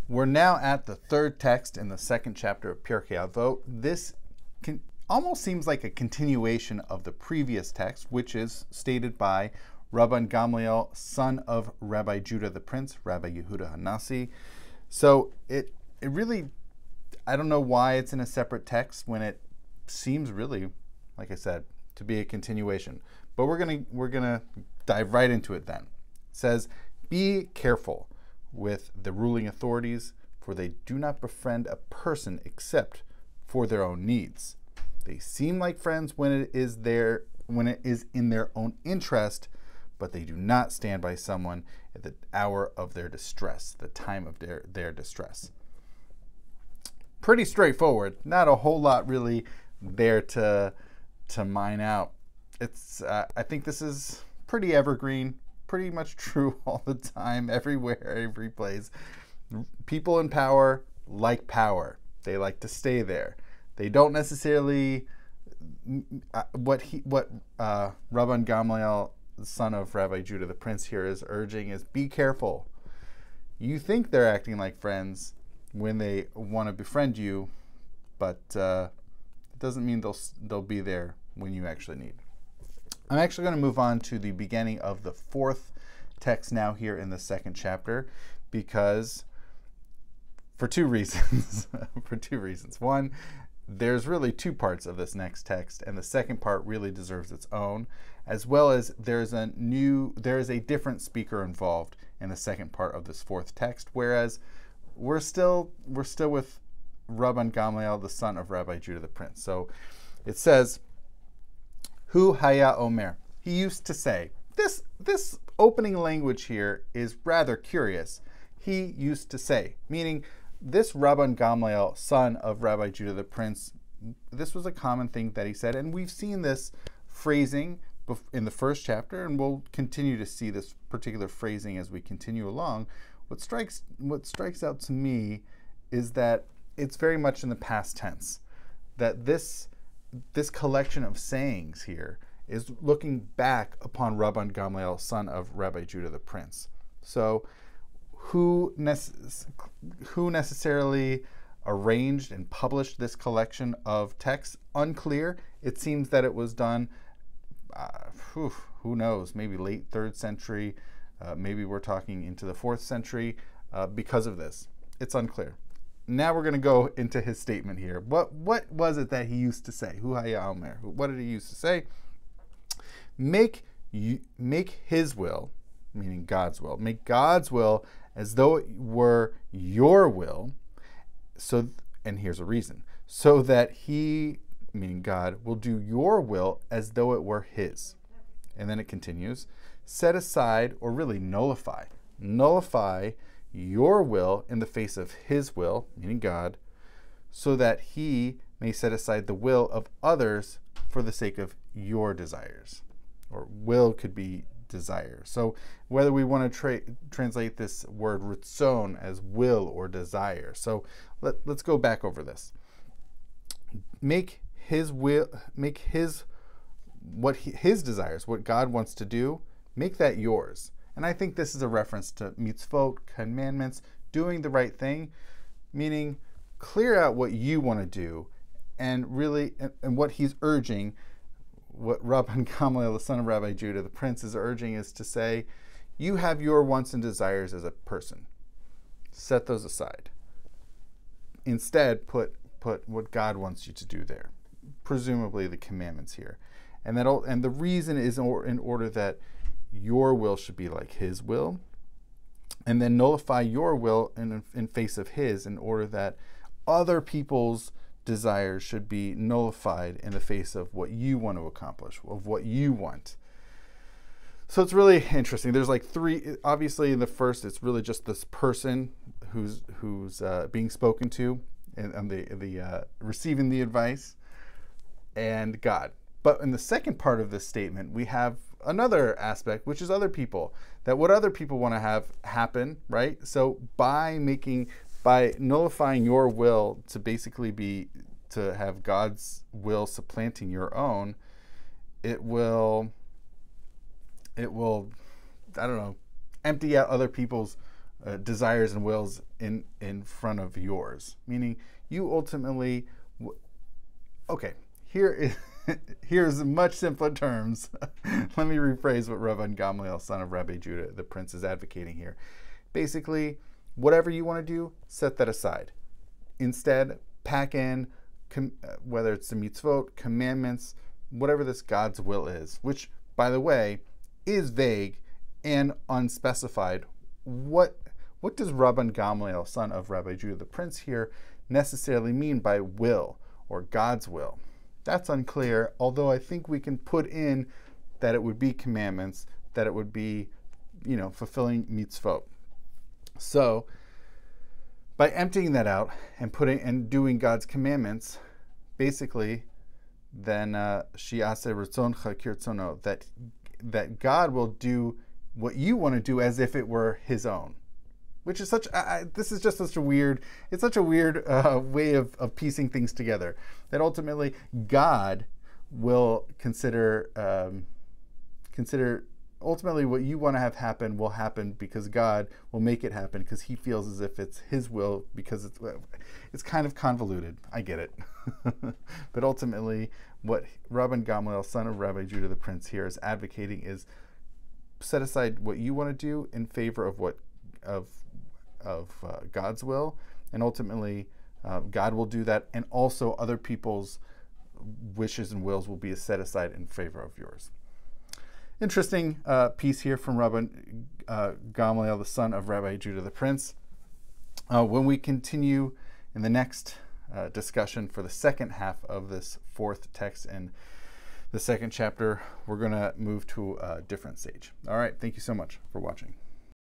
We're now at the third text in the second chapter of Pirkei Avot. This almost seems like a continuation of the previous text, which is stated by Rabban Gamliel, son of Rabbi Judah the Prince, Rabbi Yehuda Hanasi. So it really, I don't know why it's in a separate text when it seems really, like I said, to be a continuation. But we're gonna dive right into it then. It says, "Be careful with the ruling authorities, for they do not befriend a person except for their own needs. They seem like friends when it is in their own interest, but they do not stand by someone at the hour of their distress, the time of their distress." Pretty straightforward. Not a whole lot really there to mine out. It's I think this is pretty evergreen, pretty much true all the time, everywhere, every place. People in power like power. They like to stay there. They don't necessarily what Rabban Gamliel, the son of Rabbi Judah the Prince, here is urging is be careful. You think they're acting like friends when they want to befriend you, but it doesn't mean they'll be there when you actually need. I'm actually going to move on to the beginning of the fourth text now here in the second chapter, because for two reasons. One, there's really two parts of this next text, and the second part really deserves its own, as well as there is a different speaker involved in the second part of this fourth text, whereas we're still with Rabban Gamliel, the son of Rabbi Judah the Prince. So it says, Hu haya omer. He used to say. This opening language here is rather curious. He used to say, meaning this Rabban Gamliel, son of Rabbi Judah the Prince, this was a common thing that he said, and we've seen this phrasing in the first chapter, and we'll continue to see this particular phrasing as we continue along. What strikes out to me is that it's very much in the past tense, that this collection of sayings here is looking back upon Rabban Gamliel, son of Rabbi Judah the Prince. So who necessarily arranged and published this collection of texts? Unclear. It seems that it was done, who knows, maybe late 3rd century, maybe we're talking into the 4th century because of this. It's unclear. Now we're going to go into his statement here. What was it that he used to say? Hu haya omer. What did he used to say? Make his will, meaning God's will. Make God's will as though it were your will. So, and here's a reason. So that he, meaning God, will do your will as though it were his. And then it continues. Set aside, or really nullify your will in the face of his will, meaning God, so that he may set aside the will of others for the sake of your desires. Or will could be desire. So whether we want to translate this word ritzon as will or desire. So let's go back over this. Make his desires, what God wants to do, make that yours. And I think this is a reference to mitzvot, commandments, doing the right thing, meaning clear out what you want to do, and really, and what he's urging, what Rabban Gamliel, the son of Rabbi Judah, the Prince, is urging is to say, you have your wants and desires as a person. Set those aside. Instead, put what God wants you to do there, presumably the commandments here. And the reason is in order that your will should be like his will, and then nullify your will in face of his, in order that other people's desires should be nullified in the face of what you want to accomplish, of what you want. So it's really interesting. There's like three, obviously in the first, it's really just this person who's being spoken to, and the receiving the advice, and God. But in the second part of this statement, we have another aspect, which is other people, that what other people want to have happen, right? So by nullifying your will to basically to have God's will supplanting your own, it will, I don't know, empty out other people's desires and wills in front of yours. Meaning, you ultimately, okay, here's much simpler terms. Let me rephrase what Rabban Gamliel, son of Rabbi Judah, the prince, is advocating here. Basically, whatever you want to do, set that aside. Instead, pack in, whether it's the mitzvot, commandments, whatever this God's will is, which, by the way, is vague and unspecified. What does Rabban Gamliel, son of Rabbi Judah, the prince, here necessarily mean by will or God's will? That's unclear, although I think we can put in that it would be commandments, that it would be, fulfilling mitzvot. So, by emptying that out and doing God's commandments, basically, then shi'aseh ritzoncha kirtzono, that God will do what you want to do as if it were His own, which is this is just such a weird way of piecing things together. That ultimately God will consider ultimately what you want to have happen will happen because God will make it happen because He feels as if it's His will, because it's kind of convoluted. I get it. But ultimately, what Rabban Gamliel, son of Rabbi Judah the prince, here is advocating is set aside what you want to do in favor of God's will, and ultimately God will do that, and also other people's wishes and wills will be set aside in favor of yours. Interesting piece here from Rabban Gamliel, the son of Rabbi Judah the prince. When we continue in the next discussion for the second half of this fourth text in the second chapter, we're going to move to a different stage. All right, thank you so much for watching.